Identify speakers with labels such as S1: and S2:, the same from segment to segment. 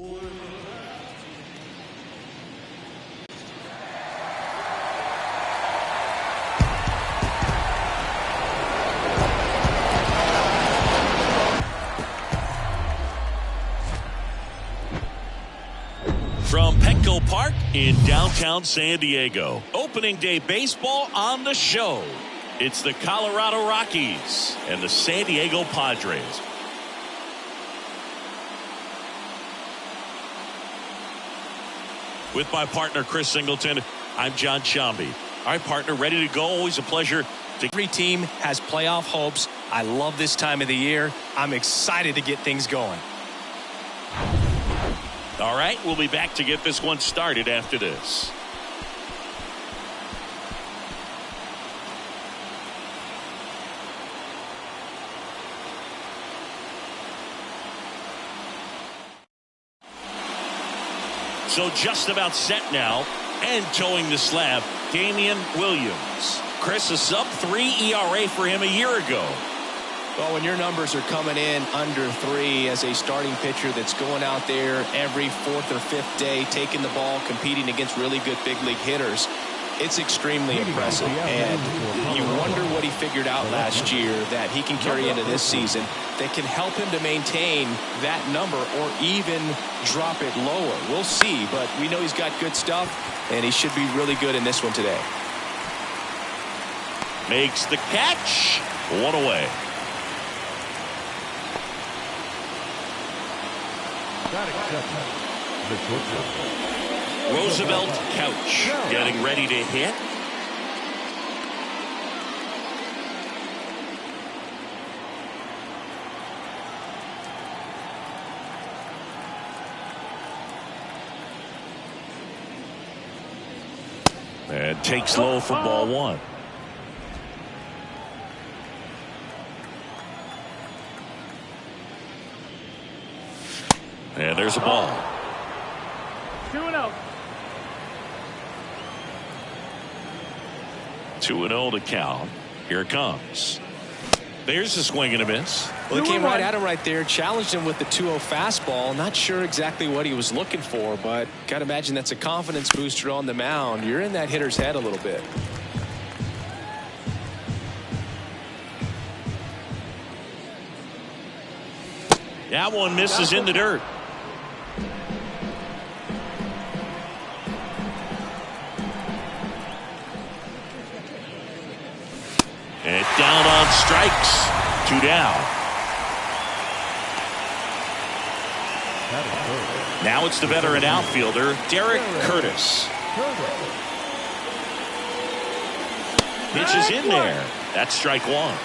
S1: From Petco Park in downtown San Diego, opening day baseball on the show. It's the Colorado Rockies and the San Diego Padres. With my partner Chris Singleton, I'm John Shambi. All right, partner, ready to go. Always a pleasure.
S2: Every team has playoff hopes. I love this time of the year. I'm excited to get things going.
S1: All right, we'll be back to get this one started after this. So just about set now, and towing the slab, Damian Williams. Chris, a sub-3 ERA for him a year ago.
S2: Well, when your numbers are coming in under 3 as a starting pitcher that's going out there every 4th or 5th day, taking the ball, competing against really good big league hitters, it's extremely impressive. And you wonder what he figured out last year that he can carry into this season that can help him to maintain that number or even drop it lower. We'll see, but we know he's got good stuff, and he should be really good in this one today.
S1: Makes the catch. One away. Roosevelt Couch getting ready to hit. And takes low for ball 1. And there's a ball.
S3: 2-0.
S1: 2-0 to count. Here it comes. There's a swing and a miss.
S2: Well, he came right at him right there, challenged him with the 2-0 fastball. Not sure exactly what he was looking for, but got to imagine that's a confidence booster on the mound. You're in that hitter's head a little bit.
S1: That one misses in the dirt. And down on strikes. 2 down. Now it's the veteran outfielder, Derek Curtis. Pitch is in there. That's strike 1.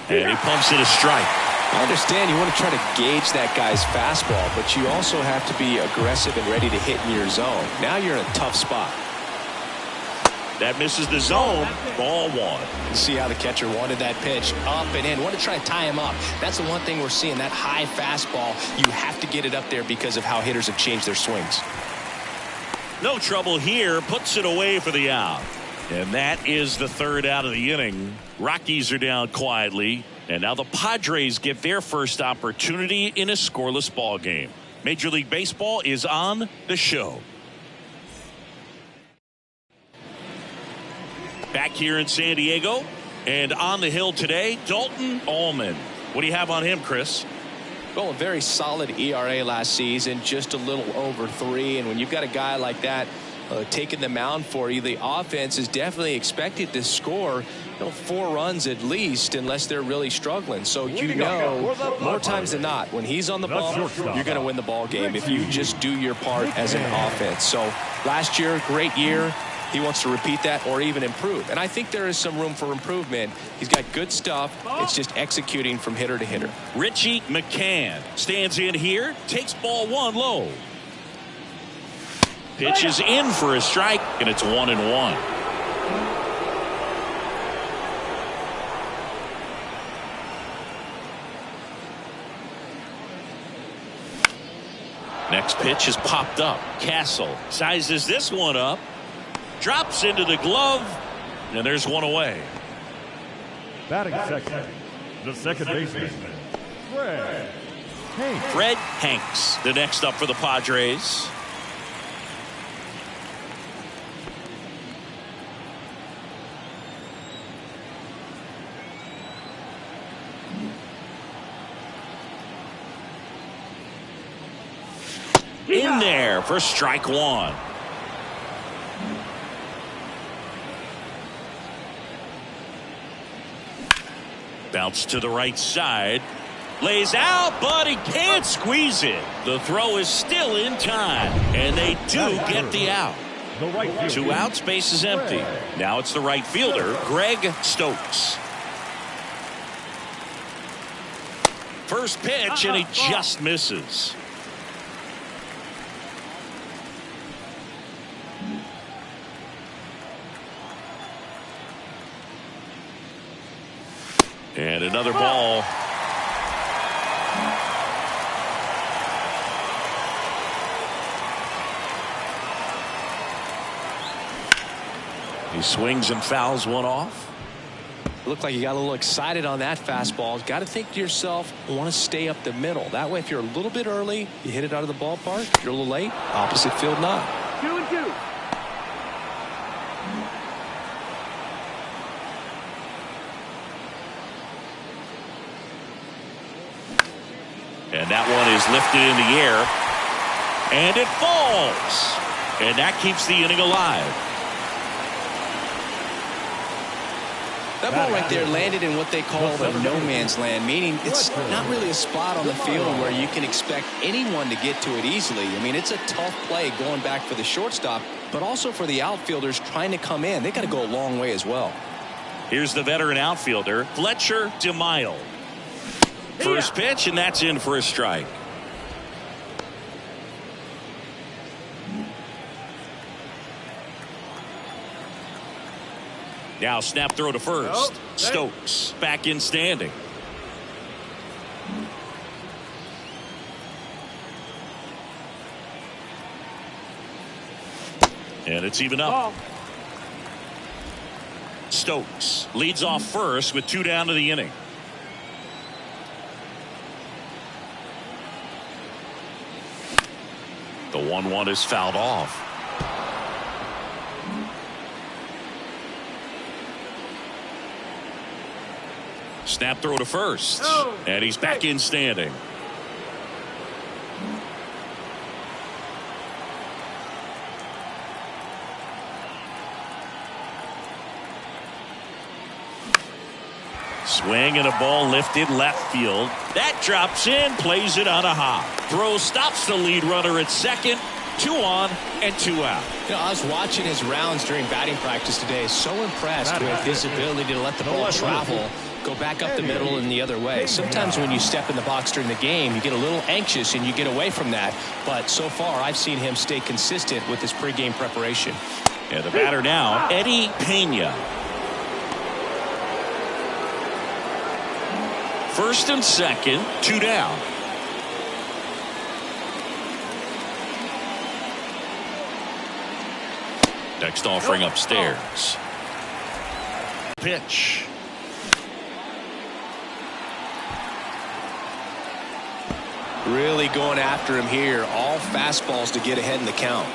S1: And he pumps in a strike.
S2: I understand you want to try to gauge that guy's fastball, but you also have to be aggressive and ready to hit in your zone. Now you're in a tough spot.
S1: That misses the zone. Ball 1.
S2: You see how the catcher wanted that pitch up and in. Want to try to tie him up. That's the one thing we're seeing, that high fastball. You have to get it up there because of how hitters have changed their swings.
S1: No trouble here. Puts it away for the out. And that is the 3rd out of the inning. Rockies are down quietly. And now the Padres get their first opportunity in a scoreless ball game. Major League Baseball is on the show. Back here in San Diego and on the hill today, Dalton Allman. What do you have on him, Chris?
S2: Well, a very solid ERA last season, just a little over 3. And when you've got a guy like that taking the mound for you, the offense is definitely expected to score 4 runs at least, unless they're really struggling. So you know, more times than not, when he's on the ball, you're going to win the ball game if you just do your part as an offense. So last year, great year. He wants to repeat that or even improve. And I think there is some room for improvement. He's got good stuff. It's just executing from hitter to hitter.
S1: Richie McCann stands in here, takes ball 1 low. Pitch is in for a strike, and it's 1-1. Next pitch is popped up. Castle sizes this one up. Drops into the glove, and there's one away.
S3: Batting second, the second baseman, Fred Hanks.
S1: Fred Hanks, the next up for the Padres. In there for strike one. Bounce to the right side. Lays out, but he can't squeeze it. The throw is still in time, and they do get the out. Two outs, base is empty. Now it's the right fielder, Greg Stokes. First pitch, and he just misses. And another ball. He swings and fouls one off.
S2: Looked like you got a little excited on that fastball. Got to think to yourself, I want to stay up the middle. That way, if you're a little bit early, you hit it out of the ballpark. If you're a little late, opposite field not.
S3: 2-2.
S1: And that one is lifted in the air. And it falls. And that keeps the inning alive.
S2: That ball right there landed in what they call the no man's land, meaning it's not really a spot on the field where you can expect anyone to get to it easily. I mean, it's a tough play going back for the shortstop, but also for the outfielders trying to come in. They got to go a long way as well.
S1: Here's the veteran outfielder, Fletcher DeMille. First pitch, and that's in for a strike. Now snap throw to first. Stokes back in standing. And it's even up. Stokes leads off first with 2 down to the inning. The 1-1 is fouled off. Snap throw to first. And he's back in standing. Swing and a ball lifted left field. That drops in, plays it on a hop. Throw stops the lead runner at second. 2 on and 2 out.
S2: You know, I was watching his rounds during batting practice today. So impressed with his ability to let the ball travel, go back up the middle and the other way. Sometimes when you step in the box during the game, you get a little anxious and you get away from that. But so far, I've seen him stay consistent with his pregame preparation.
S1: And the batter now, Eddie Pena. First and second, 2 down. Next offering upstairs. Pitch.
S2: Really going after him here. All fastballs to get ahead in the count.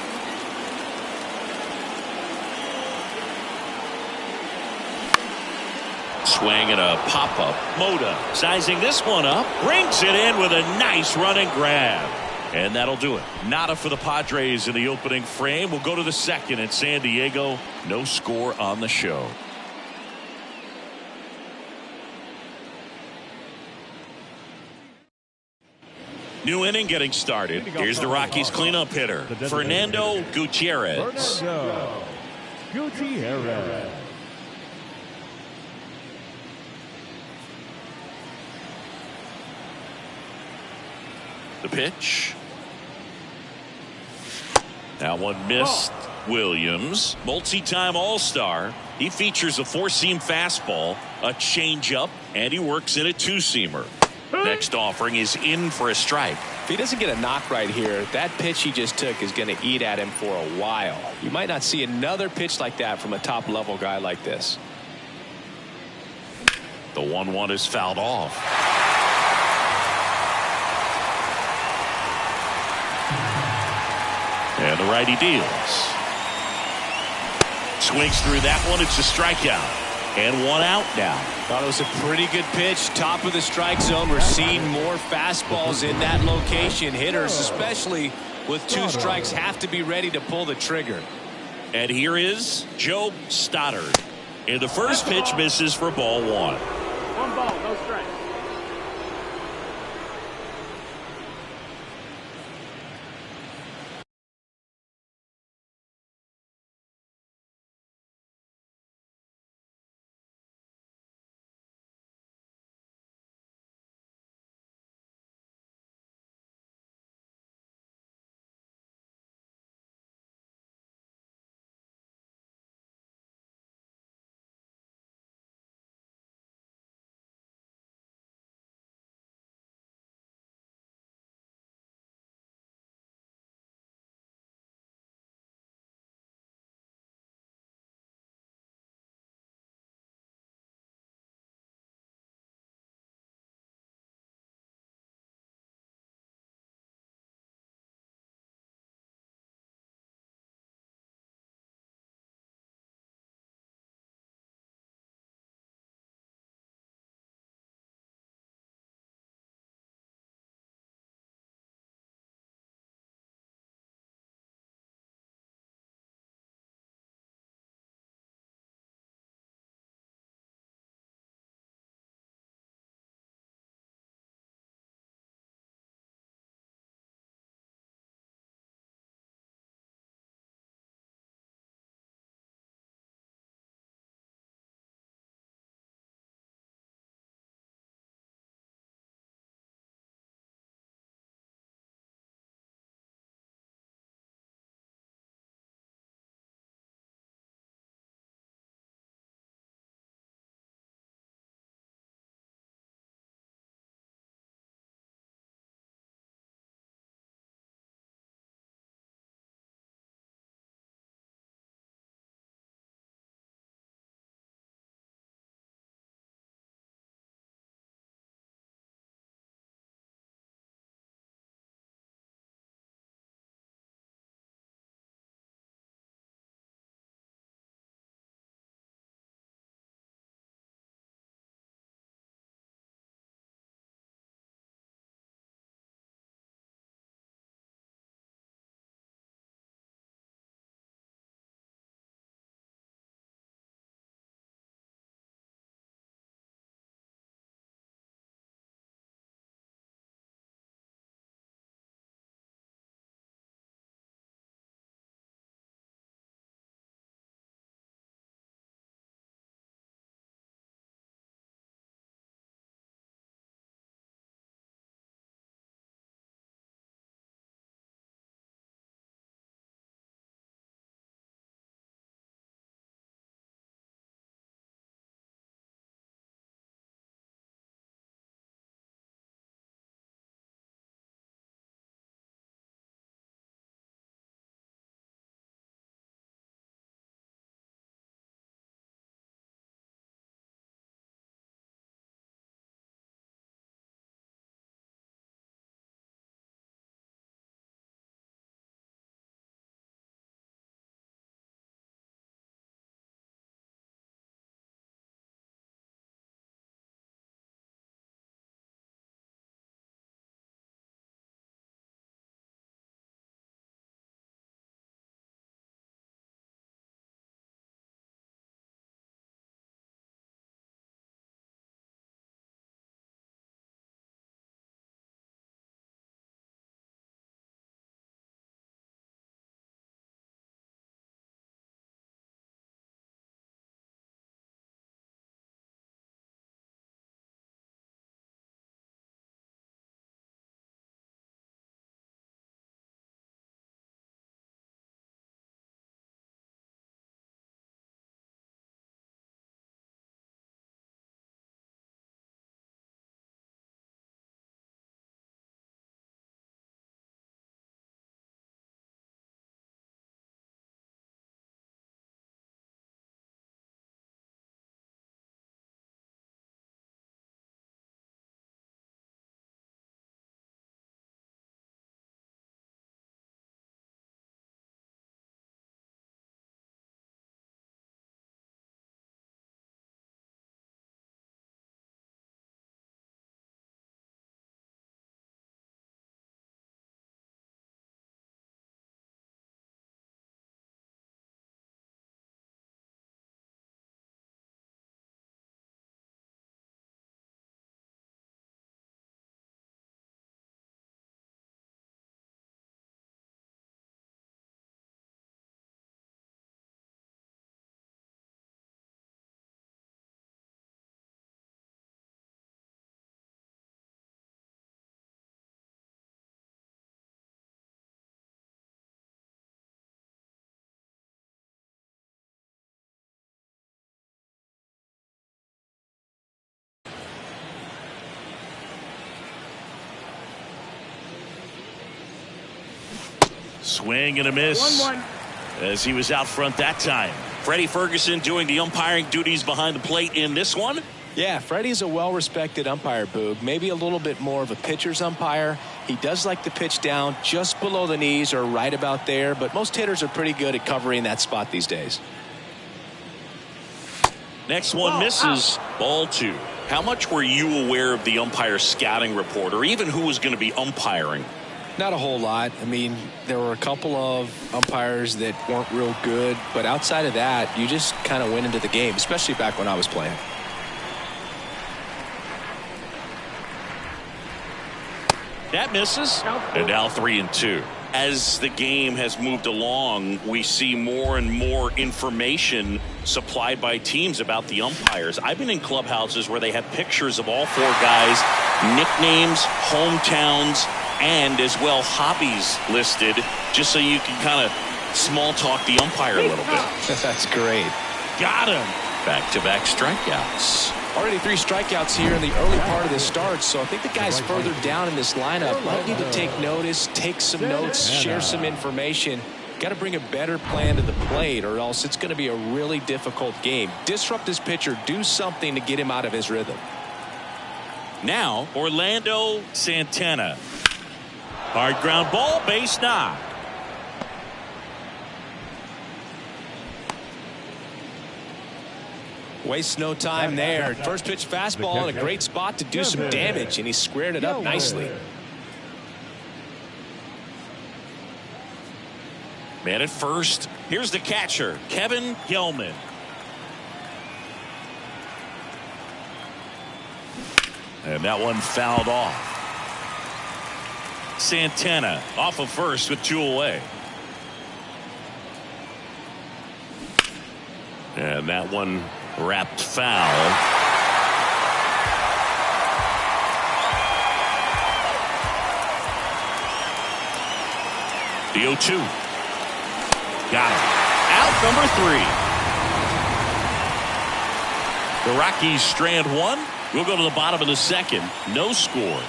S1: Swing and a pop-up. Moda sizing this one up. Brings it in with a nice running grab. And that'll do it. Nada for the Padres in the opening frame. We'll go to the second in San Diego. No score on the show. New inning getting started. Here's the Rockies cleanup hitter, Fernando Gutierrez.
S3: Gutierrez.
S1: The pitch. That one missed. Williams, multi-time All-Star. He features a 4-seam fastball, a changeup, and he works in a 2-seamer. Next offering is in for a strike.
S2: If he doesn't get a knock right here, that pitch he just took is going to eat at him for a while. You might not see another pitch like that from a top-level guy like this.
S1: The 1-1 is fouled off. And the righty deals. Swings through that one. It's a strikeout. And one out now.
S2: Thought it was a pretty good pitch. Top of the strike zone. We're seeing more fastballs in that location. Hitters, especially with 2 strikes, have to be ready to pull the trigger.
S1: And here is Joe Stoddard. And the first pitch misses for ball 1.
S3: 1 ball, no strikes.
S1: Swing and a miss.
S3: 1-1.
S1: As he was out front that time. Freddie Ferguson doing the umpiring duties behind the plate in this one.
S2: Yeah, Freddie's a well-respected umpire, Boog. Maybe a little bit more of a pitcher's umpire. He does like to pitch down just below the knees or right about there, but most hitters are pretty good at covering that spot these days.
S1: Next one misses. Ball 2. How much were you aware of the umpire scouting report, or even who was going to be umpiring?
S2: Not a whole lot. I mean, there were a couple of umpires that weren't real good, but outside of that, you just kind of went into the game, especially back when I was playing.
S1: That misses. And now 3-2. As the game has moved along, we see more and more information supplied by teams about the umpires. I've been in clubhouses where they have pictures of all 4 guys, nicknames, hometowns, and as well hobbies listed, just so you can kind of small talk the umpire a little bit.
S2: That's great.
S1: Got him. Back-to-back strikeouts.
S2: Already 3 strikeouts here in the early part of the start, so I think the guys further down in this lineup might need to take notice, take some notes, share some information. Got to bring a better plan to the plate, or else it's going to be a really difficult game. Disrupt this pitcher, do something to get him out of his rhythm.
S1: Now, Orlando Santana. Hard ground ball, base knock.
S2: Wastes no time there. First pitch fastball in a great spot to do some damage, and he squared it up nicely.
S1: Man at first. Here's the catcher, Kevin Gilman. And that one fouled off. Santana off of first with 2 away. And that one wrapped foul. The 0-2. Got him. Out number 3. The Rockies strand 1. We'll go to the bottom of the second. No score.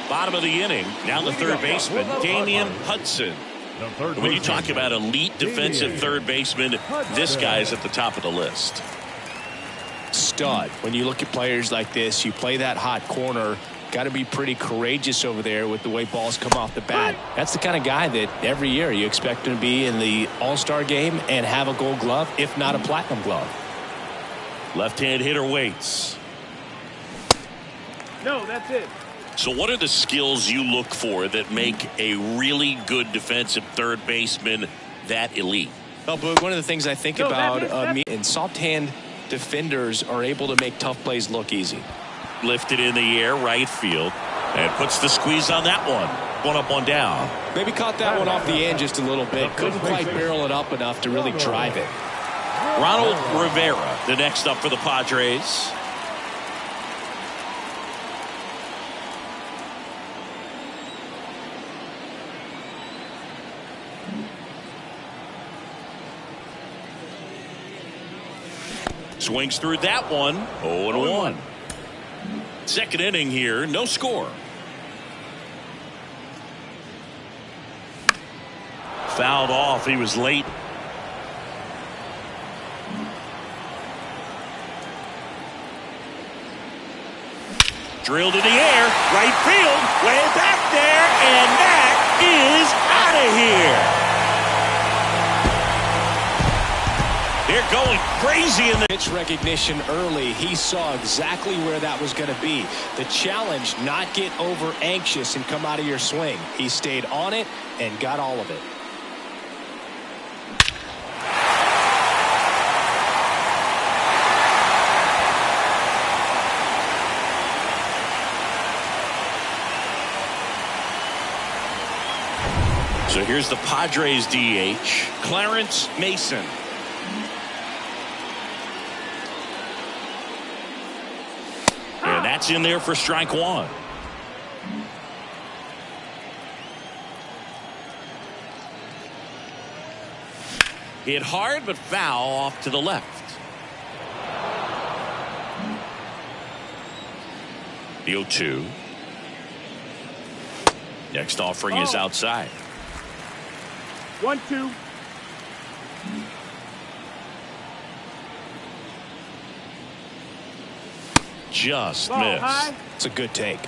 S1: Bottom of the inning. Now the third baseman, Damian Hudson. When you talk about elite defensive third baseman, this guy's at the top of the list.
S2: Stud. When you look at players like this, you play that hot corner, got to be pretty courageous over there with the way balls come off the bat. That's the kind of guy that every year you expect him to be in the All-Star game and have a Gold Glove, if not a Platinum Glove.
S1: Left-hand hitter waits.
S3: No, that's it.
S1: So what are the skills you look for that make a really good defensive third baseman that elite?
S2: Well, Boog, one of the things I think about and soft hand defenders are able to make tough plays look easy.
S1: Lifted in the air, right field, and puts the squeeze on that one. One up, one down.
S2: Maybe caught that one off the end just a little bit. Couldn't quite barrel it up enough to really drive it.
S1: Ronald Rivera, the next up for the Padres. Swings through that one. 0-1. Second inning here, no score. Fouled off. He was late. Drilled in the air, right field, way back there, and that is out of here. They're going crazy in the
S2: pitch recognition early. He saw exactly where that was going to be. The challenge, not get over anxious and come out of your swing. He stayed on it and got all of it.
S1: So here's the Padres DH, Clarence Mason. And that's in there for strike one. Hit hard but foul off to the left. The 0-2. Next offering is outside.
S3: 1-2.
S1: Just
S3: Ball
S1: missed.
S3: high.
S2: It's a good take.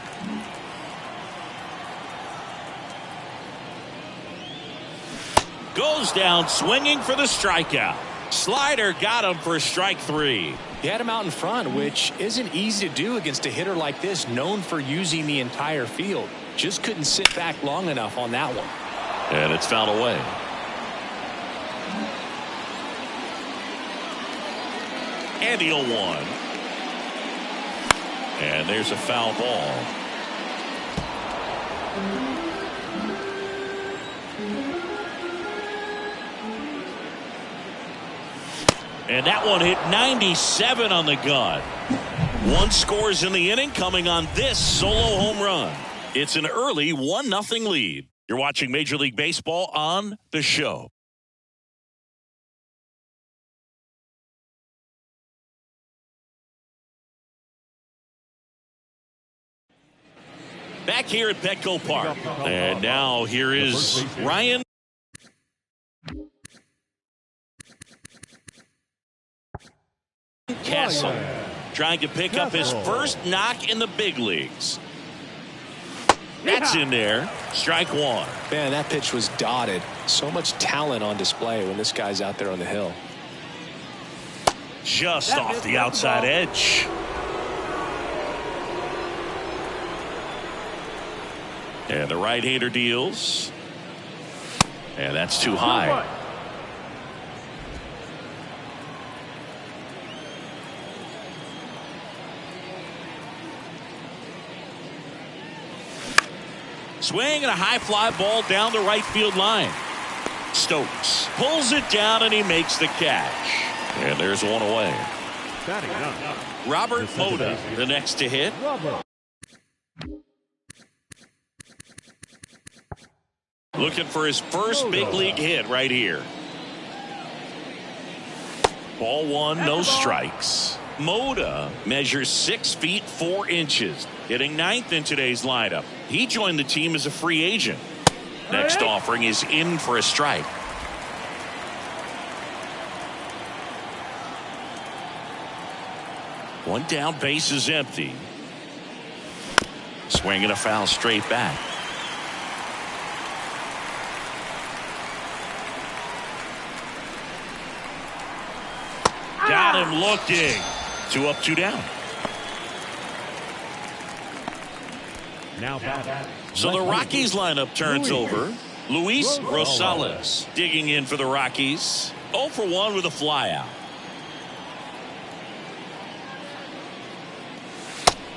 S1: Goes down swinging for the strikeout. Slider got him for strike 3.
S2: He had him out in front, which isn't easy to do against a hitter like this, known for using the entire field. Just couldn't sit back long enough on that one.
S1: And it's fouled away. And the 0-1. And there's a foul ball. And that one hit 97 on the gun. One scores in the inning coming on this solo home run. It's an early 1-0 lead. You're watching Major League Baseball on The Show. Back here at Petco Park. And now here is Ryan Castle trying to pick up his first knock in the big leagues. That's in there. Strike 1.
S2: Man, that pitch was dotted. So much talent on display when this guy's out there on the hill.
S1: Just off the outside edge. And the right-hander deals. And that's too high. Swing and a high fly ball down the right field line. Stokes pulls it down and he makes the catch. And there's one away. Robert Moda, the next to hit. Looking for his first big league hit right here. Ball 1, no strikes. Moda measures 6 feet 4 inches, hitting 9th in today's lineup. He joined the team as a free agent. Next offering is in for a strike. One down, base is empty. Swinging a foul straight back. Got him looking. 2 up, 2 down.
S3: Now
S1: so the Rockies lineup turns over. Luis Rosales digging in for the Rockies. 0 for 1 with a flyout.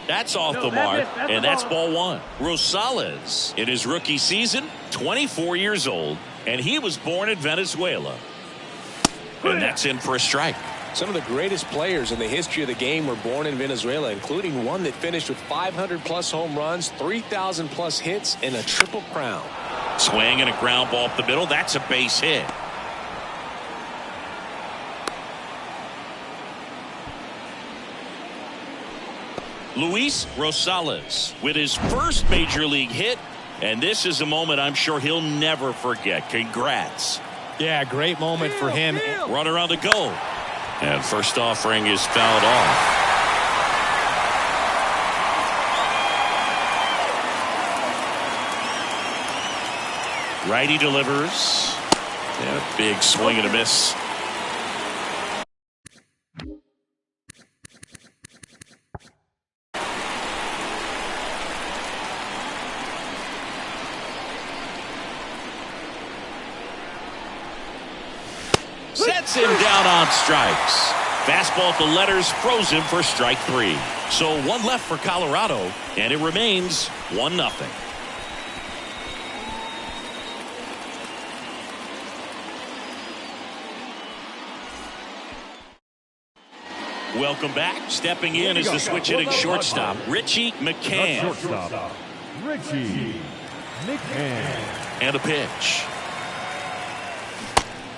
S1: That's off the mark, and that's ball 1. Rosales, in his rookie season, 24 years old, and he was born in Venezuela. And that's in for a strike.
S2: Some of the greatest players in the history of the game were born in Venezuela, including one that finished with 500+ home runs, 3,000+ hits, and a triple crown.
S1: Swing and a ground ball up the middle. That's a base hit. Luis Rosales with his first major league hit, and this is a moment I'm sure he'll never forget. Congrats.
S2: Yeah, great moment for him.
S1: Runner on the go. And first offering is fouled off. Righty delivers. And a big swing and a miss. Sets him down on strikes. Fastball at the letters froze him for strike 3. So 1 left for Colorado, and it remains 1-0. Welcome back. Stepping in is the switch hitting shortstop, Richie McCann.
S3: Richie McCann.
S1: And a pitch.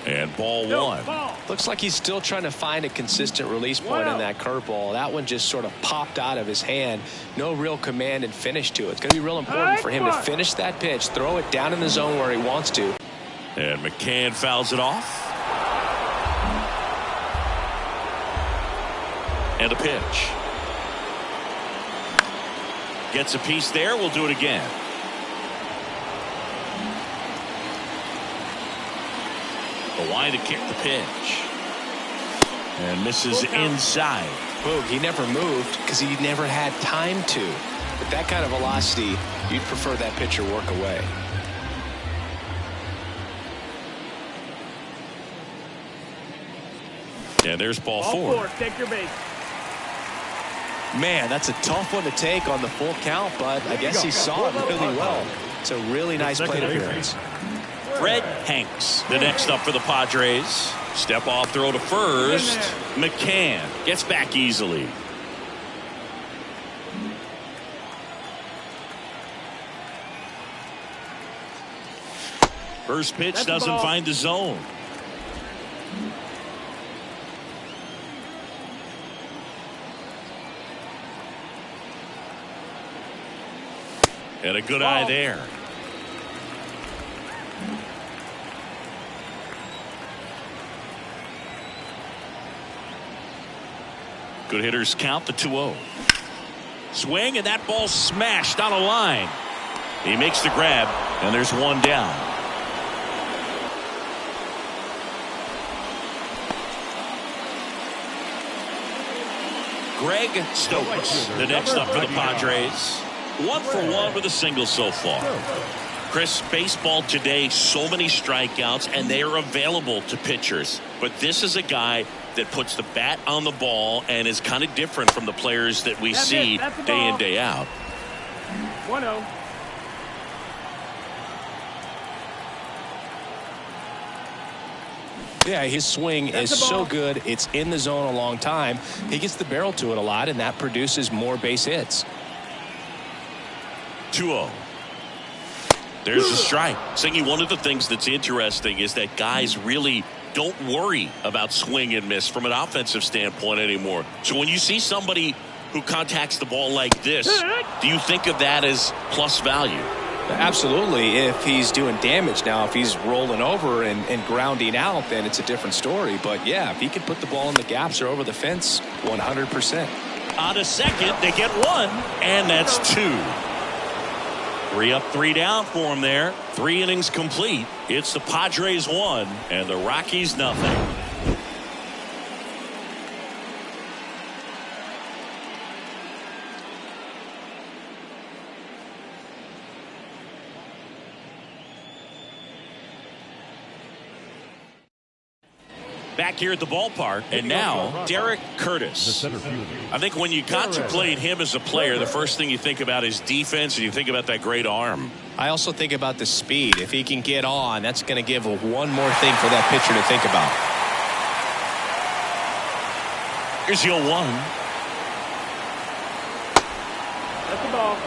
S1: And ball one.
S2: Looks like he's still trying to find a consistent release point in that curveball. That one just sort of popped out of his hand. No real command and finish to it. It's going to be real important for him to finish that pitch, throw it down in the zone where he wants to.
S1: And McCann fouls it off. And a pitch. Gets a piece there. We'll do it again. The line to kick the pitch. And misses inside.
S2: Boog, he never moved because he never had time to. With that kind of velocity, you'd prefer that pitcher work away.
S1: And there's ball four.
S4: Take your base.
S2: Man, that's a tough one to take on the full count, but I guess he saw it really well. It's a really nice plate appearance.
S1: Fred Hanks, the next up for the Padres. Step off throw to first. McCann gets back easily. First pitch doesn't find the zone. And a good eye there. Good hitters count the 2-0. Swing, and that ball smashed on a line. He makes the grab, and there's one down. Greg Stokes, the next up for the Padres. 1 for 1 with a single so far. Chris, baseball today, so many strikeouts, and they are available to pitchers. But this is a guy that puts the bat on the ball and is kind of different from the players that we see day in, day out.
S4: 1-0.
S2: Yeah, his swing is so good. It's in the zone a long time. He gets the barrel to it a lot, and that produces more base hits.
S1: 2-0. There's a strike. Singy, one of the things that's interesting is that guys really don't worry about swing and miss from an offensive standpoint anymore. So when you see somebody who contacts the ball like this, do you think of that as plus value?
S2: Absolutely. If he's doing damage now, if he's rolling over and grounding out, then it's a different story. But yeah, if he can put the ball in the gaps or over the fence, 100%.
S1: On a second, they get one, and that's two. 3 up, 3 down for him there. 3 innings complete. It's the Padres 1 and the Rockies nothing. Back here at the ballpark, and now Derek Curtis. I think when you contemplate him as a player, the first thing you think about is defense, and you think about that great arm.
S2: I also think about the speed. If he can get on, that's going to give one more thing for that pitcher to think about.
S1: Here's 0-1.
S4: That's the ball.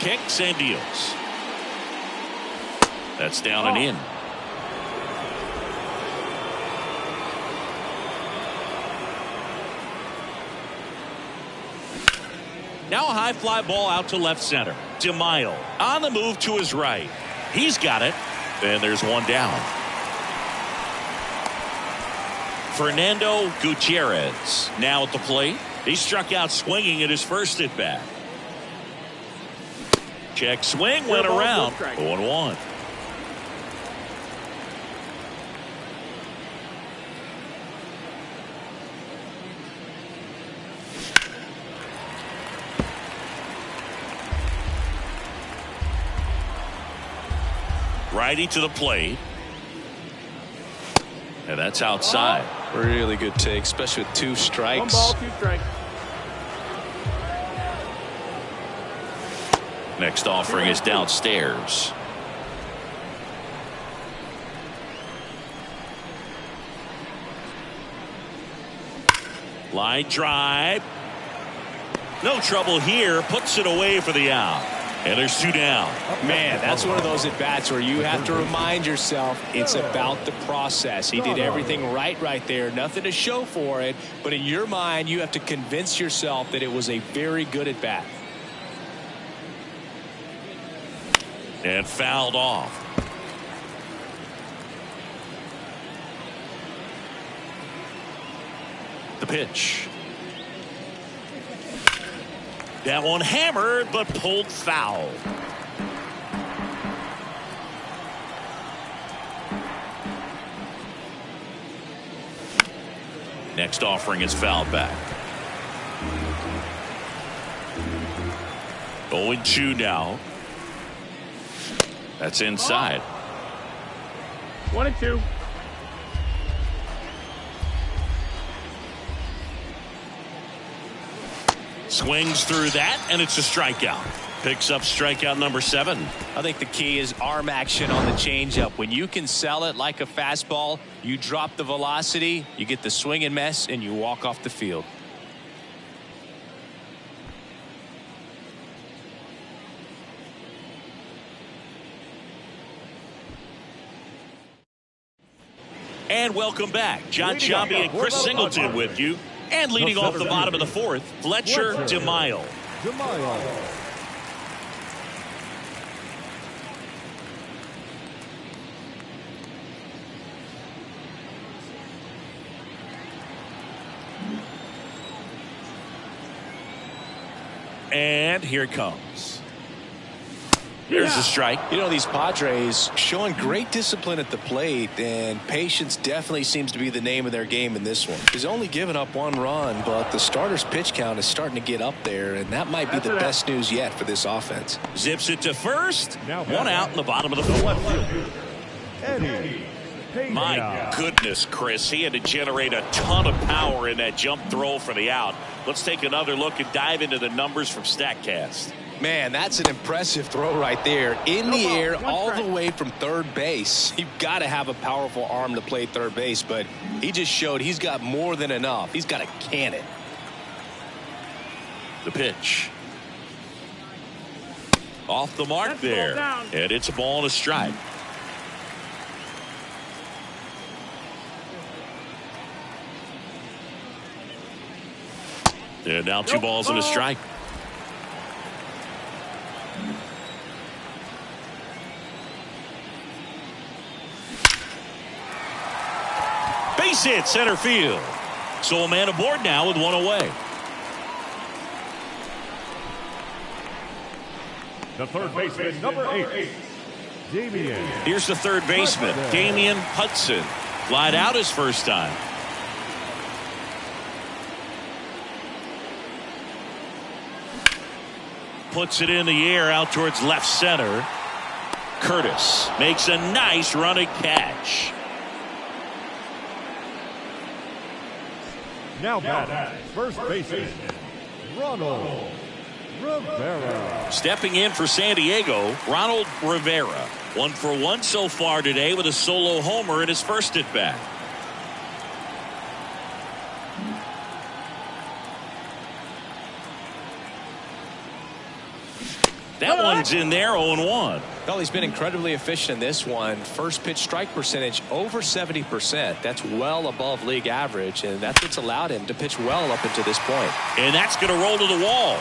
S1: Kicks and deals. That's down and in. Now a high fly ball out to left center. DeMaio on the move to his right. He's got it. And there's one down. Fernando Gutierrez now at the plate. He struck out swinging at his first at bat. Check swing, went around. 0-1. Righty to the plate. And that's outside.
S2: Really good take, especially with 2 strikes.
S4: 1 ball, 2 strikes.
S1: Next offering is downstairs. Line drive. No trouble here. Puts it away for the out. And there's 2 down.
S2: Man, that's one of those at-bats where you have to remind yourself it's about the process. He did everything right there. Nothing to show for it. But in your mind, you have to convince yourself that it was a very good at-bat.
S1: And fouled off. The pitch. That one hammered, but pulled foul. Next offering is fouled back. 0-2 now. That's inside.
S4: 1-2.
S1: Swings through that, and it's a strikeout. Picks up strikeout number 7.
S2: I think the key is arm action on the changeup. When you can sell it like a fastball, you drop the velocity, you get the swing and miss, and you walk off the field.
S1: And welcome back. John Sciambi and Chris Singleton with you. And leading off the bottom of the 4th, Fletcher DeMaio. And here it comes. Here's the strike.
S2: You know, these Padres showing great discipline at the plate, and patience definitely seems to be the name of their game in this one. He's only given up 1 run, but the starter's pitch count is starting to get up there, and that might be the best news yet for this offense.
S1: Zips it to first. 1 out in the bottom of the 4th. My goodness, Chris. He had to generate a ton of power in that jump throw for the out. Let's take another look and dive into the numbers from StatCast.
S2: Man, that's an impressive throw right there. In the air, all the way from third base. You've got to have a powerful arm to play third base, but he just showed he's got more than enough. He's got a cannon.
S1: The pitch. Off the mark there. And it's a ball and a strike. And now 2 balls and a strike. Base hit center field. So a man aboard now with 1 away.
S3: The third baseman, number 8, Damian.
S1: Here's the third baseman, Damian Hudson. Flied out his first time. Puts it in the air out towards left center. Curtis makes a nice running catch.
S3: Now batting, first baseman, Ronald Rivera.
S1: Stepping in for San Diego, Ronald Rivera. 1 for 1 so far today with a solo homer in his first at bat. That one's in there, 0-1.
S2: Well, he's been incredibly efficient in this one. First pitch strike percentage over 70%. That's well above league average, and that's what's allowed him to pitch well up until this point.
S1: And that's going to roll to the wall.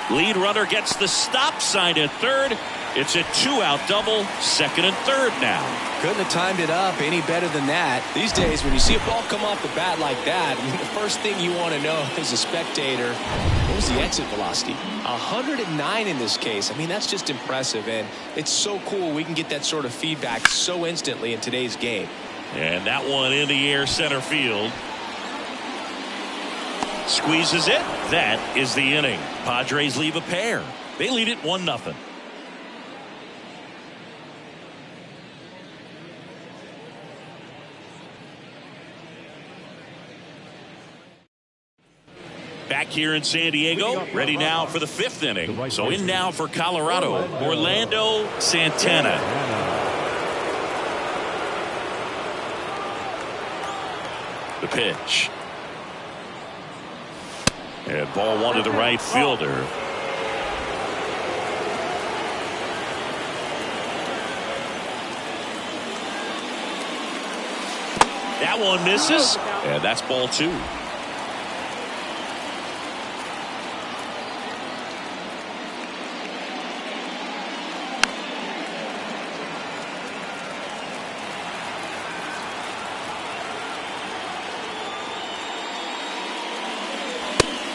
S1: Lead runner gets the stop sign at third. It's a 2-out double, second and third now.
S2: Couldn't have timed it up any better than that. These days, when you see a ball come off the bat like that, I mean, the first thing you want to know as a spectator, what was the exit velocity? 109 in this case. I mean, that's just impressive, and it's so cool we can get that sort of feedback so instantly in today's game.
S1: And that one in the air center field. Squeezes it. That is the inning. Padres leave a pair. They lead it 1-0. Back here in San Diego, ready now for the 5th inning. So in now for Colorado, Orlando Santana. The pitch. And ball one to the right fielder. That one misses, and that's ball two.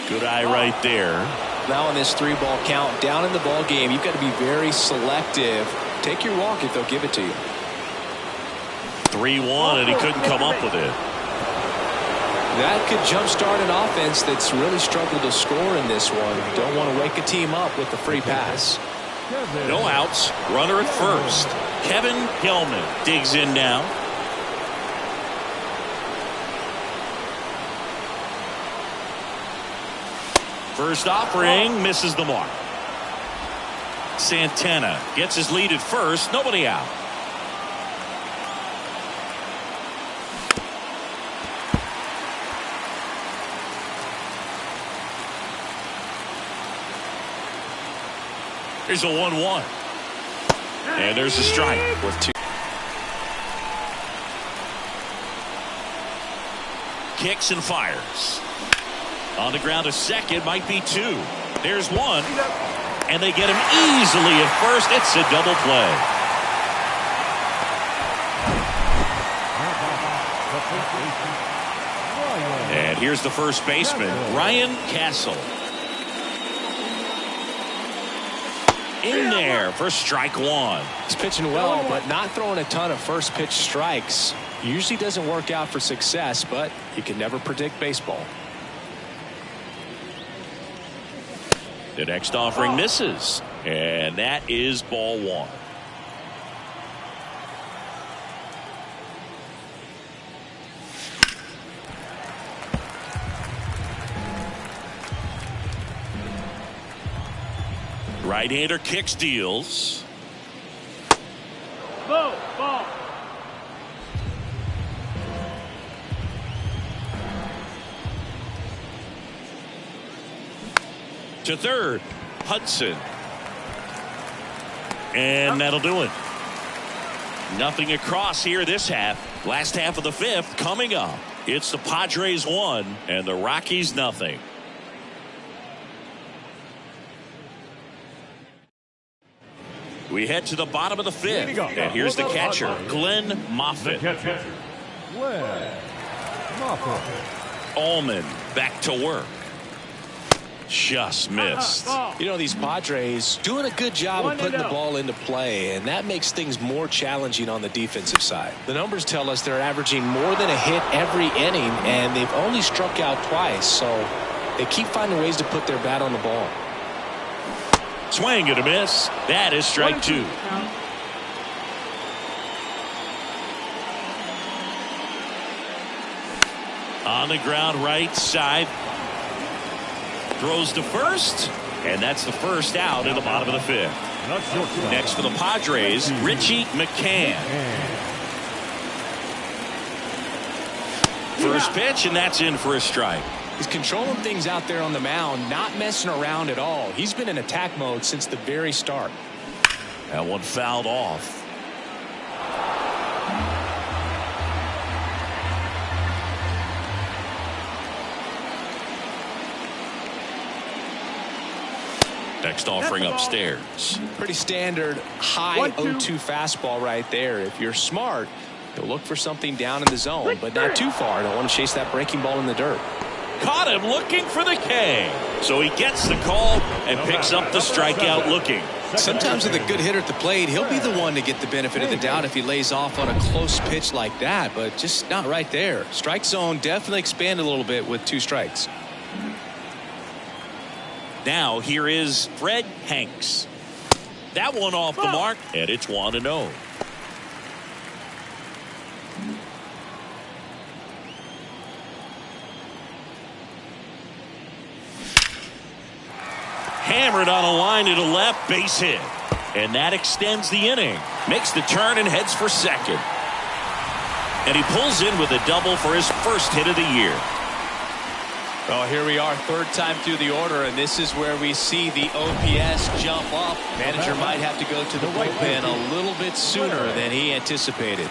S1: Good eye right there.
S2: Now on this 3-ball count, down in the ball game, you've got to be very selective. Take your walk if they'll give it to you.
S1: 3-1, and he couldn't come up with it.
S2: That could jumpstart an offense that's really struggled to score in this one. Don't want to wake a team up with the free pass.
S1: No outs. Runner at first. Kevin Hillman digs in now. First offering misses the mark. Santana gets his lead at first. Nobody out. Here's a 1-1. And there's a strike with two. Kicks and fires. On the ground to second, might be two. There's one. And they get him easily at first. It's a double play. And here's the first baseman, Ryan Castle. In there for strike one.
S2: He's pitching well, but not throwing a ton of first pitch strikes. Usually doesn't work out for success, but you can never predict baseball.
S1: The next offering misses, and that is ball one. Right-hander kicks, deals.
S4: Ball.
S1: To third, Hudson. And that'll do it. Nothing across here this half. Last half of the fifth coming up. It's the Padres 1 and the Rockies nothing. We head to the bottom of the fifth. And here's the catcher, Glenn Moffitt. Allman back to work. Just missed.
S2: You know, these Padres doing a good job of putting the ball into play, and that makes things more challenging on the defensive side. The numbers tell us they're averaging more than a hit every inning, and they've only struck out twice, so they keep finding ways to put their bat on the ball.
S1: Swing and a miss. That is strike two. On the ground right side. Throws to first, and that's the first out in the bottom of the fifth. Next for the Padres, Richie McCann. First pitch, and that's in for a strike.
S2: He's controlling things out there on the mound, not messing around at all. He's been in attack mode since the very start.
S1: That one fouled off. Next offering upstairs.
S2: Pretty standard high 0-2 fastball right there. If you're smart, you'll look for something down in the zone, but not too far. Don't want to chase that breaking ball in the dirt.
S1: Caught him looking for the K. So he gets the call and picks up the strikeout looking.
S2: Sometimes with a good hitter at the plate, he'll be the one to get the benefit of the doubt if he lays off on a close pitch like that, but just not right there. Strike zone definitely expanded a little bit with 2 strikes.
S1: Now here is Fred Hanks. That one off the mark, and it's 1-0. Hammered on a line to the left, base hit. And that extends the inning. Makes the turn and heads for second. And he pulls in with a double for his first hit of the year.
S2: Oh, here we are, third time through the order, and this is where we see the OPS jump up. Manager might have to go to the bullpen a little bit sooner than he anticipated.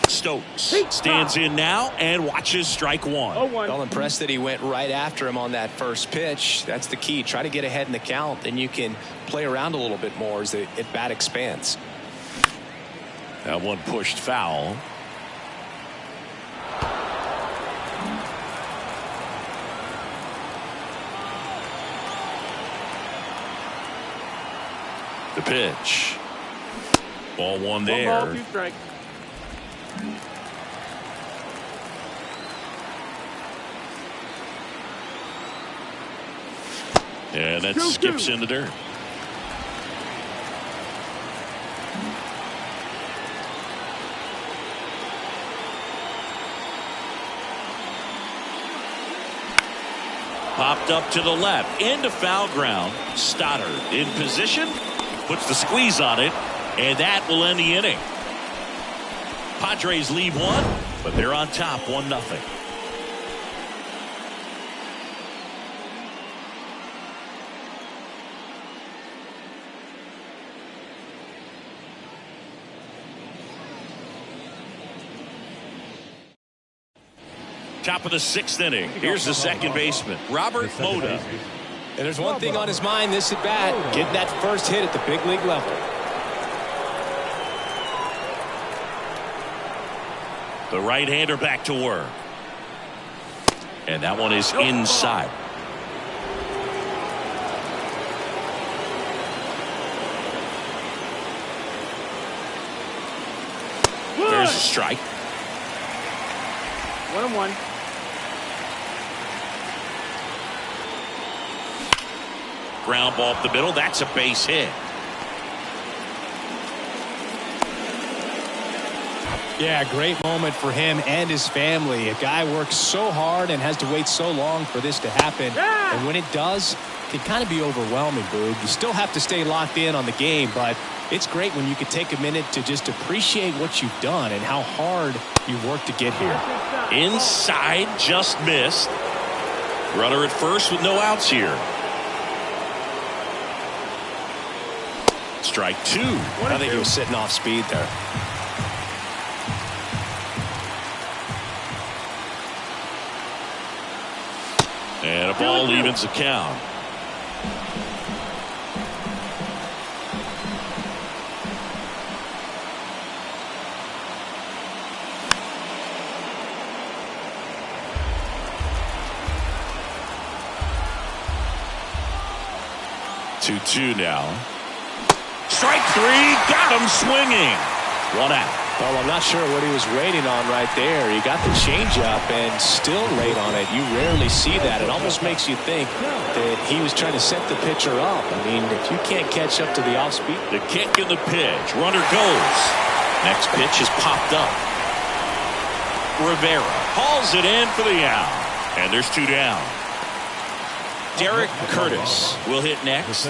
S1: Stokes stands in now and watches strike one.
S2: Well, impressed that he went right after him on that first pitch. That's the key. Try to get ahead in the count, then you can play around a little bit more as the at-bat expands.
S1: That one pushed foul. The pitch. Ball one there.
S4: 1 ball, 2 strikes.
S1: And that skips in the dirt. Popped up to the left into foul ground. Stoddard in position, puts the squeeze on it, and that will end the inning. Padres lead one, but they're on top 1-0. Top of the 6th inning. Here's the second baseman, Robert Moda.
S2: And there's one thing on his mind this at bat, getting that first hit at the big league level.
S1: The right-hander back to work. And that one is inside. There's a strike.
S4: 1-1.
S1: Ground ball up the middle. That's a base hit.
S2: Yeah, great moment for him and his family. A guy works so hard and has to wait so long for this to happen. Yeah. And when it does, it can kind of be overwhelming, Boog. You still have to stay locked in on the game, but it's great when you can take a minute to just appreciate what you've done and how hard you worked to get here.
S1: Inside, just missed. Runner at first with no outs here. Strike 2.
S2: I think he was sitting off speed there.
S1: And a ball evens the count. Two now. Strike 3, got him swinging. 1 out.
S2: Well, I'm not sure what he was waiting on right there. He got the changeup and still laid on it. You rarely see that. It almost makes you think that he was trying to set the pitcher up. I mean, if you can't catch up to the off speed.
S1: The kick and the pitch. Runner goes. Next pitch is popped up. Rivera hauls it in for the out. And there's 2 down. Derek Curtis will hit next.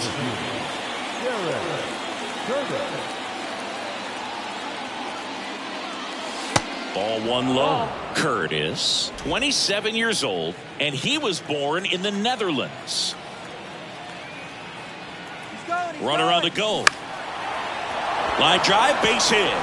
S1: Ball 1 low. Curtis, 27 years old, and he was born in the Netherlands. Runner on the go. Line drive, base hit.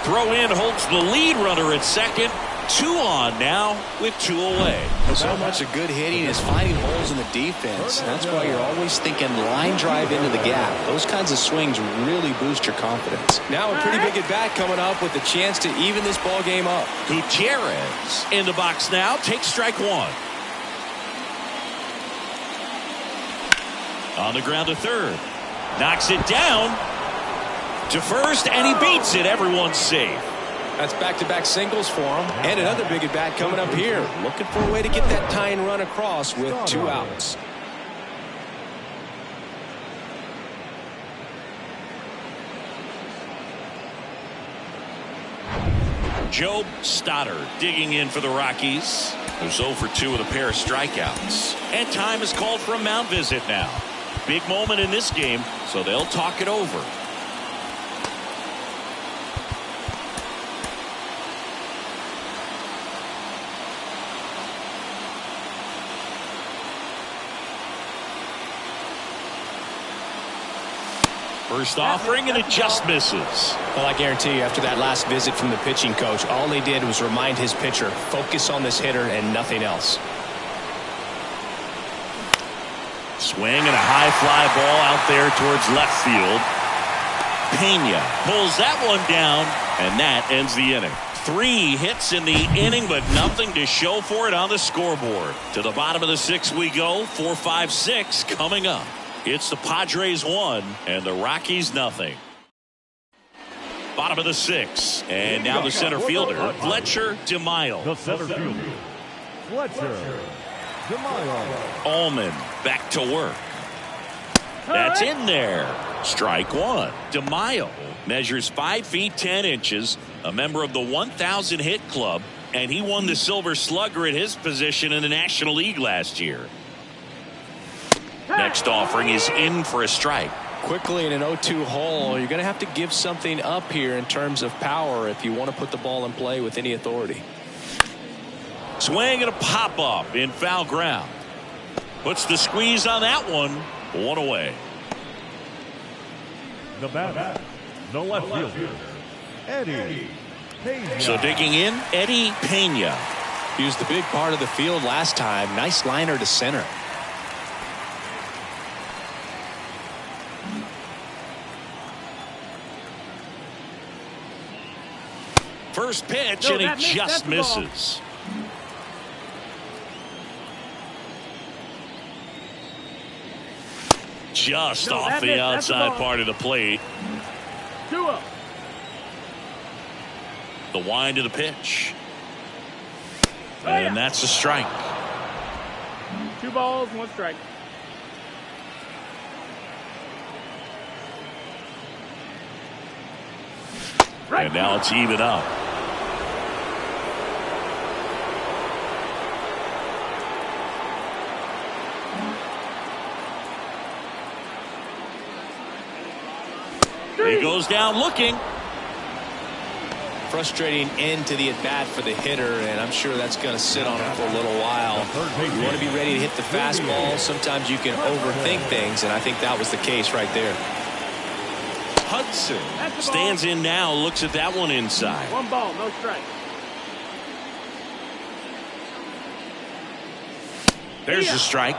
S1: Throw in holds the lead runner at second. 2 on now with 2 away.
S2: So much of good hitting is finding holes in the defense. That's why you're always thinking line drive into the gap. Those kinds of swings really boost your confidence. Now a pretty big at bat coming up with a chance to even this ball game up.
S1: Gutierrez in the box now, takes strike 1. On the ground to third. Knocks it down to first, and he beats it. Everyone's safe.
S2: That's back-to-back singles for him. And another big at-bat coming up here. Looking for a way to get that tying run across with 2 outs.
S1: Job Stoddard digging in for the Rockies. There's 0 for 2 with a pair of strikeouts. And time is called for a mound visit now. Big moment in this game, so they'll talk it over. First offering, and it just misses.
S2: Well, I guarantee you, after that last visit from the pitching coach, all he did was remind his pitcher, focus on this hitter and nothing else.
S1: Swing and a high fly ball out there towards left field. Pena pulls that one down, and that ends the inning. 3 hits in the inning, but nothing to show for it on the scoreboard. To the bottom of the 6th we go. 4, 5, 6 coming up. It's the Padres 1 and the Rockies nothing. Bottom of the 6th, and now the center fielder, Fletcher DeMaio.
S3: The center fielder, Fletcher DeMaio.
S1: Allman back to work. That's in there. Strike 1. DeMaio measures 5 feet 10 inches, a member of the 1,000 hit club, and he won the Silver Slugger at his position in the National League last year. Next offering is in for a strike.
S2: Quickly in an 0-2 hole, you're going to have to give something up here in terms of power if you want to put the ball in play with any authority.
S1: Swing and a pop up in foul ground. Puts the squeeze on that one. 1 away.
S3: The batter, the left fielder, Eddie Pena.
S1: So digging in, Eddie Pena.
S2: He was the big part of the field last time. Nice liner to center.
S1: First pitch, and he just misses. Just off the outside part of the plate.
S4: 2-0.
S1: The wind of the pitch. And that's a strike.
S4: 2 balls, 1 strike.
S1: And now it's even up. He goes down looking.
S2: Frustrating end to the at-bat for the hitter, and I'm sure that's going to sit on him for a little while. You want to be ready to hit the fastball. Sometimes you can overthink things, and I think that was the case right there.
S1: Hudson stands in now, looks at that one inside.
S4: 1 ball, no strike.
S1: There's the strike.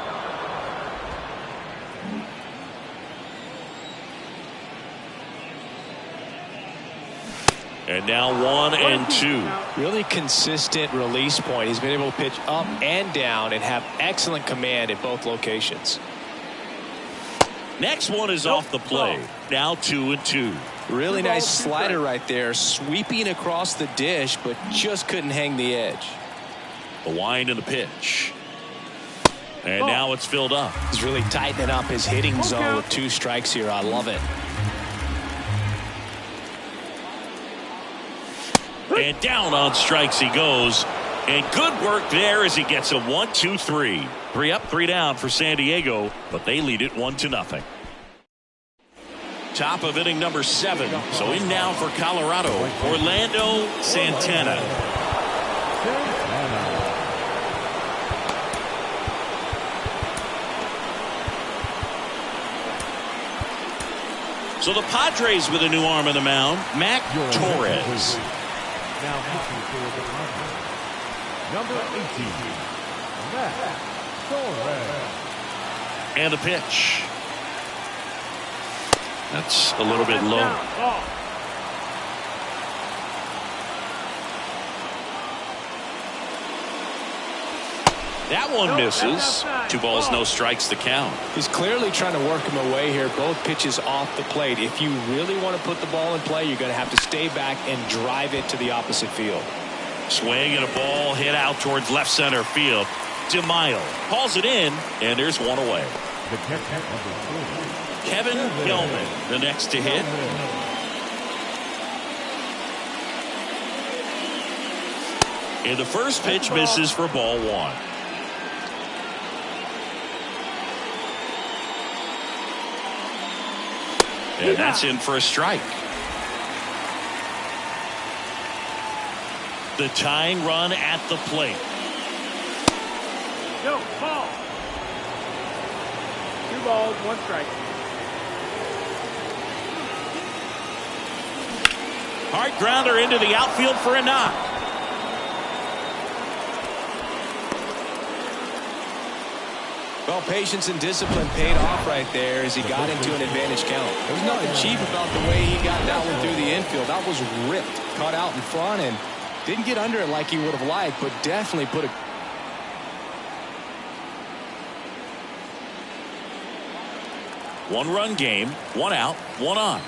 S1: And now 1 and 2.
S2: Really consistent release point. He's been able to pitch up and down and have excellent command at both locations.
S1: Next one is off the plate. Now 2 and 2.
S2: Really nice slider right there, sweeping across the dish, but just couldn't hang the edge.
S1: The wind and the pitch. And now it's filled up.
S2: He's really tightening up his hitting zone with 2 strikes here. I love it.
S1: And down on strikes he goes. And good work there as he gets a 1-2-3. 3 up, 3 down for San Diego, but they lead it 1-0. Top of inning number 7. So in now for Colorado, Orlando Santana. So the Padres with a new arm on the mound, Mac Torres.
S3: Now pitching for the Padres, number 18, Mac Torres.
S1: And the pitch. That's a little bit low. That one misses. 2 balls, no strikes to count.
S2: He's clearly trying to work him away here. Both pitches off the plate. If you really want to put the ball in play, you're going to have to stay back and drive it to the opposite field.
S1: Swing and a ball hit out towards left center field. DeMaio hauls it in, and there's 1 away. Kevin Hillman, the next to hit. And the first pitch misses for ball one. And that's in for a strike. The tying run at the plate.
S4: No, ball. 2 balls, 1 strike.
S1: Hard grounder into the outfield for a knock.
S2: Well, patience and discipline paid off right there as he got into an advantage count. There's nothing cheap about the way he got that one through the infield. That was ripped, cut out in front, and didn't get under it like he would have liked, but definitely put a...
S1: One-run game, 1 out, 1 on.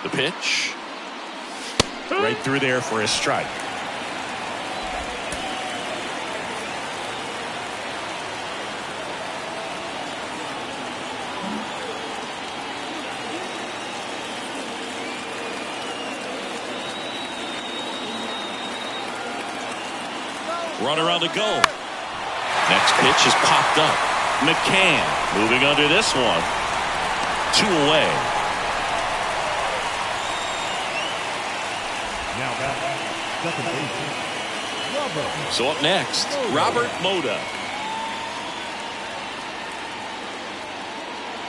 S1: The pitch. Right through there for a strike. Runner on the go. Next pitch is popped up. McCann moving under this one. 2 away.
S3: Now back, second baseman, Robert.
S1: So up next, Robert Moda.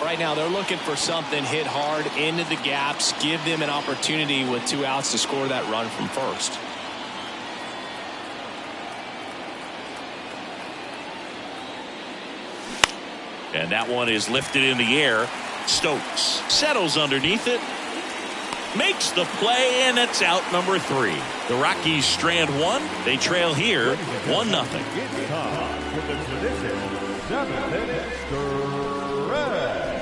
S2: Right now they're looking for something hit hard into the gaps, give them an opportunity with 2 outs to score that run from first.
S1: And that one is lifted in the air. Stokes settles underneath it. Makes the play, and it's out number 3. The Rockies strand 1. They trail here 1-0.
S3: It's time for the tradition 7th stretch.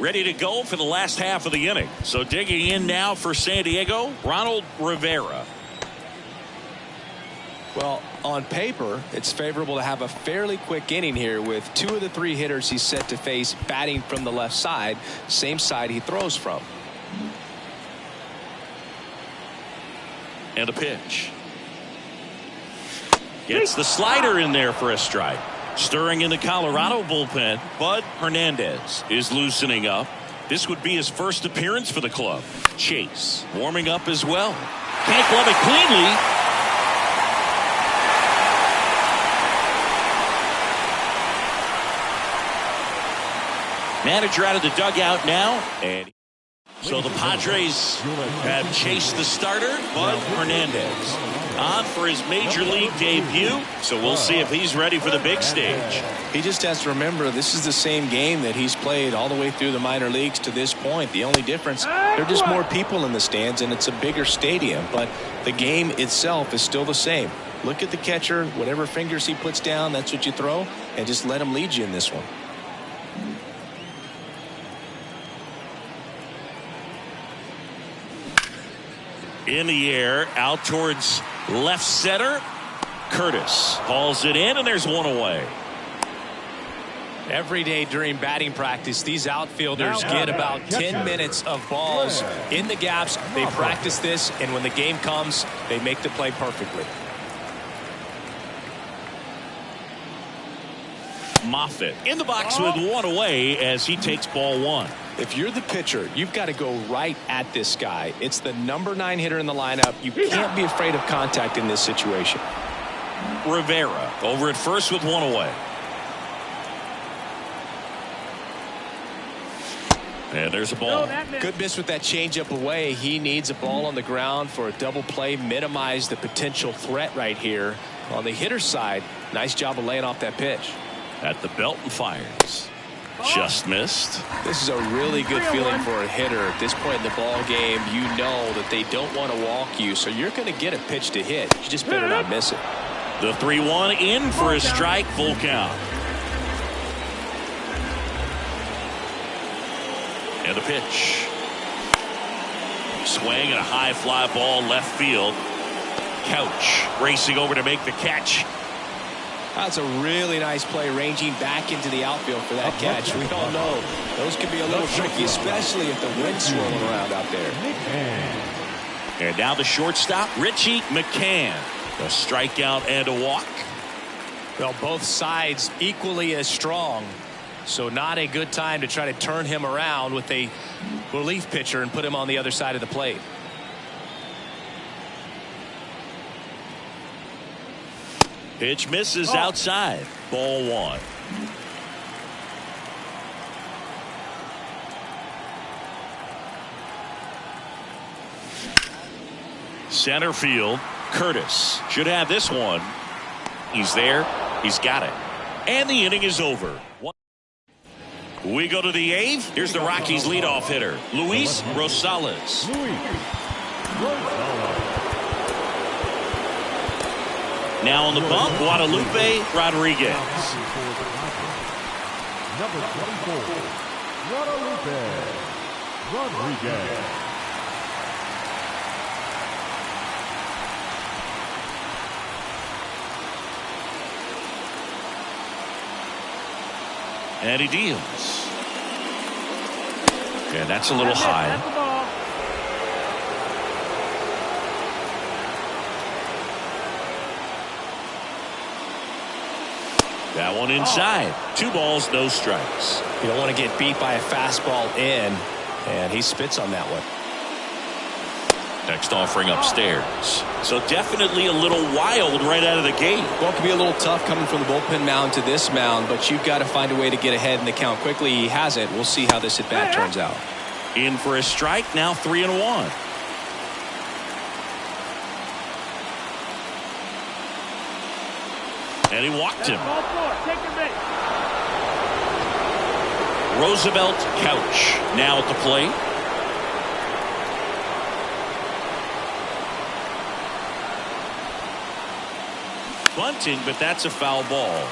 S1: Ready to go for the last half of the inning. So digging in now for San Diego, Ronald Rivera.
S2: Well, on paper, it's favorable to have a fairly quick inning here with 2 of the 3 hitters he's set to face batting from the left side, same side he throws from.
S1: And a pitch. Gets the slider in there for a strike. Stirring in the Colorado bullpen, Bud Hernandez is loosening up. This would be his first appearance for the club. Chase warming up as well. Can't glove it cleanly. Manager out of the dugout now, and so the Padres have chased the starter, Bud Hernandez, on for his major league debut. So we'll see if he's ready for the big stage.
S2: He just has to remember this is the same game that he's played all the way through the minor leagues to this point. The only difference, there are just more people in the stands and it's a bigger stadium, but the game itself is still the same. Look at the catcher, whatever fingers he puts down, that's what you throw, and just let him lead you in this one.
S1: In the air, out towards left center. Curtis hauls it in, and there's 1 away.
S2: Every day during batting practice, these outfielders get about 10 minutes of balls in the gaps. They practice this, and when the game comes, they make the play perfectly.
S1: Moffitt in the box with 1 away as he takes ball 1.
S2: If you're the pitcher, you've got to go right at this guy. It's the number 9 hitter in the lineup. You can't be afraid of contact in this situation.
S1: Rivera over at first with 1 away. And there's a ball.
S2: Good miss with that changeup away. He needs a ball on the ground for a double play. Minimize the potential threat right here. On the hitter's side, nice job of laying off that pitch.
S1: At the belt and fires. Just missed.
S2: This is a really good feeling for a hitter at this point in the ball game. You know that they don't want to walk you, so you're going to get a pitch to hit. You just better not miss it.
S1: The 3-1 in for a strike, full count. And a pitch. Swing and a high fly ball left field. Couch racing over to make the catch.
S2: That's a really nice play, ranging back into the outfield for that catch. We all know those can be a little tricky, especially if the wind's swirling around out there.
S1: And now the shortstop, Richie McCann. A strikeout and a walk.
S2: Well, both sides equally as strong, so not a good time to try to turn him around with a relief pitcher and put him on the other side of the plate.
S1: Pitch misses outside. Ball one. Center field, Curtis should have this one. He's there. He's got it. And the inning is over. We go to the eighth. Here's the Rockies leadoff hitter, Luis Rosales. Now on the bump, Guadalupe Rodriguez.
S3: Number 24, Guadalupe Rodriguez.
S1: And he deals. And that's a little high.
S4: That's the ball.
S1: That one inside. 2 balls, no strikes.
S2: You don't want to get beat by a fastball in, and he spits on that one.
S1: Next offering upstairs. So definitely a little wild right out of the gate.
S2: Well, it can be a little tough coming from the bullpen mound to this mound, but you've got to find a way to get ahead in the count quickly. He has it. We'll see how this at bat turns out.
S1: In for a strike, now 3-1. And he walked him.
S4: Ball 4. Take your base.
S1: Roosevelt Couch now at the plate. Bunting, but that's a foul ball.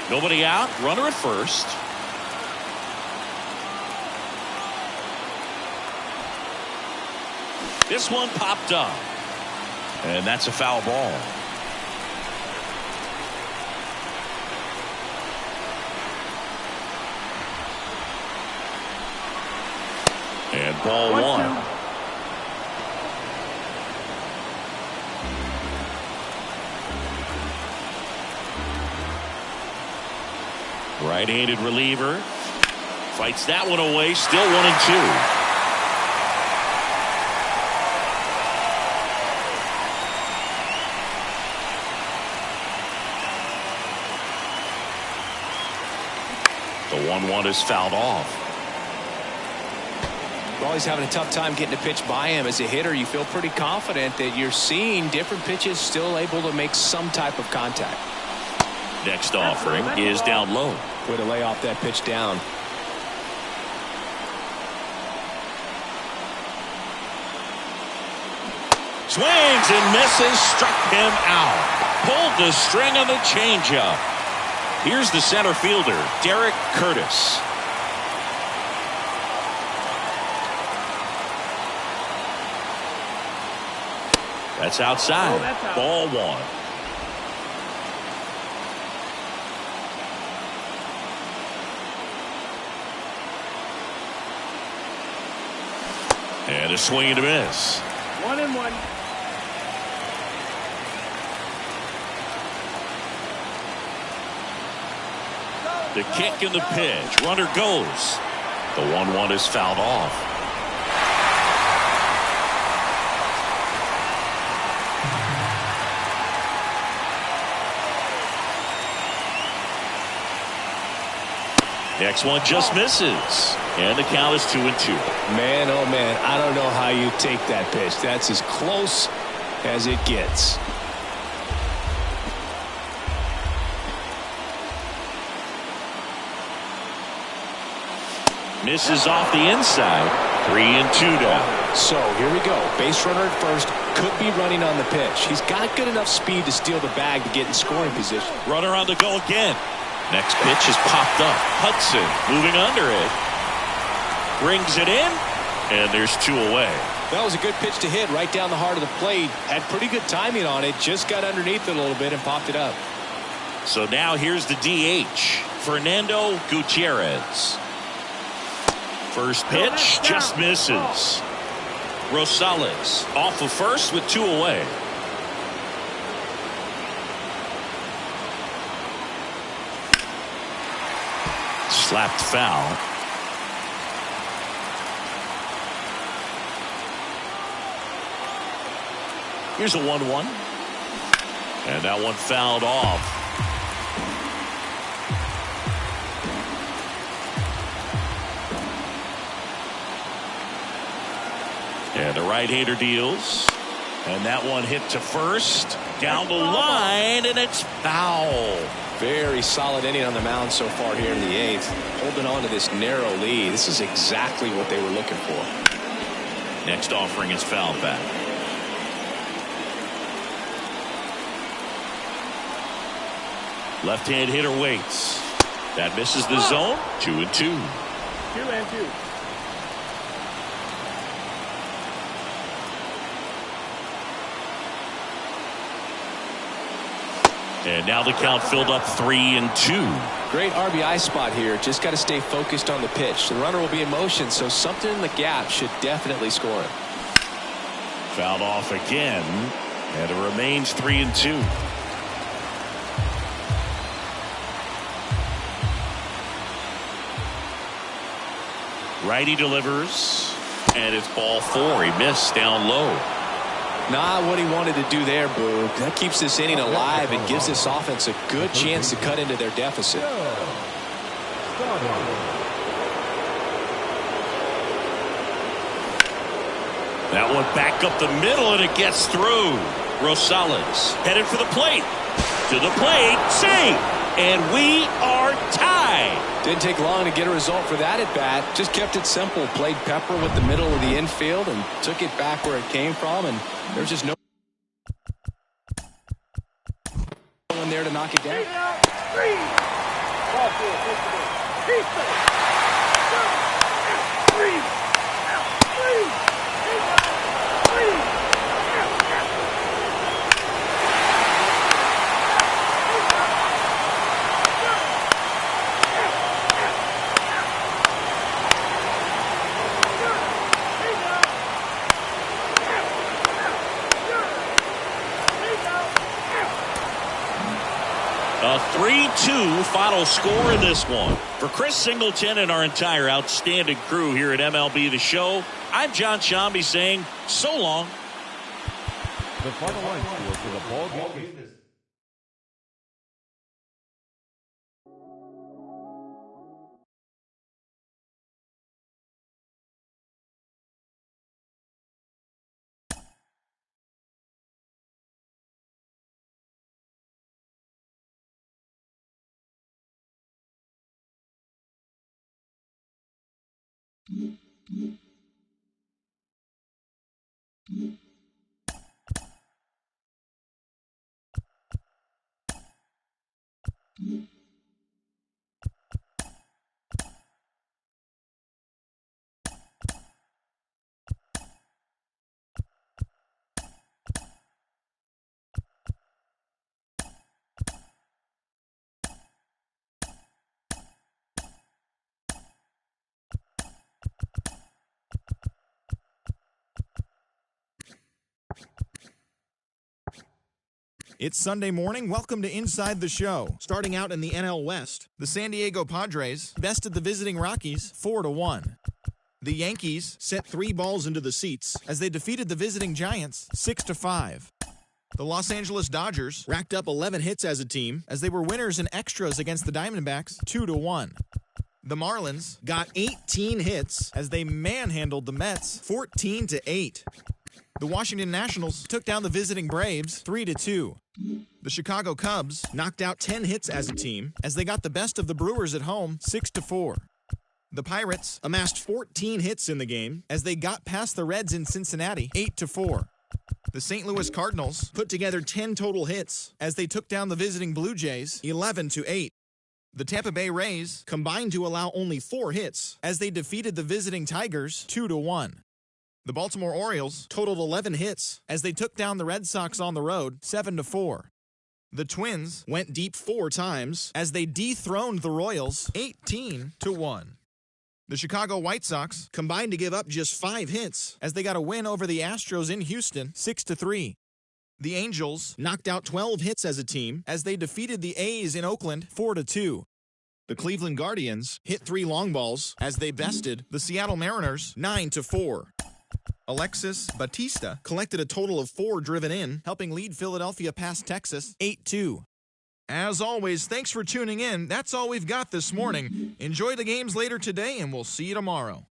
S1: Nobody out. Runner at first. This one popped up. And that's a foul ball. And ball 1. Right-handed reliever fights that one away. Still 1-2. The 1-1 is fouled off.
S2: Well, he's having a tough time getting a pitch by him. As a hitter, you feel pretty confident that you're seeing different pitches still able to make some type of contact.
S1: Next offering is down low.
S2: Way to lay off that pitch down.
S1: Swings and misses. Struck him out. Pulled the string on the changeup. Here's the center fielder, Derek Curtis. That's outside. Ball 1. And a swing and a miss.
S4: 1-1.
S1: The kick and the pitch. Runner goes. The 1-1 is fouled off. Next one just misses. And the count is 2-2.
S2: Man, oh man, I don't know how you take that pitch. That's as close as it gets.
S1: Misses off the inside. 3-2 down.
S2: So here we go. Base runner at first. Could be running on the pitch. He's got good enough speed to steal the bag to get in scoring position.
S1: Runner on the go again. Next pitch is popped up. Hudson moving under it. Brings it in. And there's 2 away.
S2: That was a good pitch to hit right down the heart of the plate. Had pretty good timing on it. Just got underneath it a little bit and popped it up.
S1: So now here's the DH, Fernando Gutierrez. First pitch just misses. Rosales off of first with 2 away. Slapped foul. Here's a 1-1. And that one fouled off. And the right-hander deals. And that one hit to first. Down the line, and it's foul.
S2: Very solid inning on the mound so far here in the 8th. Holding on to this narrow lead. This is exactly what they were looking for.
S1: Next offering is fouled back. Left-hand hitter waits. That misses the zone. 2-2.
S4: 2-2.
S1: And now the count filled up 3-2.
S2: Great RBI spot here. Just got to stay focused on the pitch. The runner will be in motion, so something in the gap should definitely score him.
S1: Fouled off again, and it remains 3-2. Righty delivers, and it's ball 4. He missed down low.
S2: Not what he wanted to do there, Boo. That keeps this inning alive and gives this offense a good chance to cut into their deficit.
S1: That one back up the middle, and it gets through. Rosales headed for the plate. To the plate, save, and we are tied.
S2: Didn't take long to get a result for that at bat. Just kept it simple. Played pepper with the middle of the infield and took it back where it came from, and there's just no one there to knock it down.
S1: A 3-2 final score in this one. For Chris Singleton and our entire outstanding crew here at MLB The Show, I'm John Shambi saying so long.
S3: The final line score for the ball game.
S5: It's Sunday morning. Welcome to Inside the Show. Starting out in the NL West, the San Diego Padres bested the visiting Rockies 4-1. The Yankees sent 3 balls into the seats as they defeated the visiting Giants 6-5. The Los Angeles Dodgers racked up 11 hits as a team as they were winners in extras against the Diamondbacks 2-1. The Marlins got 18 hits as they manhandled the Mets 14-8. The Washington Nationals took down the visiting Braves 3-2. The Chicago Cubs knocked out 10 hits as a team as they got the best of the Brewers at home 6-4. The Pirates amassed 14 hits in the game as they got past the Reds in Cincinnati 8-4. The St. Louis Cardinals put together 10 total hits as they took down the visiting Blue Jays 11-8. The Tampa Bay Rays combined to allow only 4 hits as they defeated the visiting Tigers 2-1. The Baltimore Orioles totaled 11 hits as they took down the Red Sox on the road 7-4. The Twins went deep 4 times as they dethroned the Royals 18-1. The Chicago White Sox combined to give up just 5 hits as they got a win over the Astros in Houston 6-3. The Angels knocked out 12 hits as a team as they defeated the A's in Oakland 4-2. The Cleveland Guardians hit 3 long balls as they bested the Seattle Mariners 9-4. Alexis Batista collected a total of 4 driven in, helping lead Philadelphia past Texas 8-2. As always, thanks for tuning in. That's all we've got this morning. Enjoy the games later today, and we'll see you tomorrow.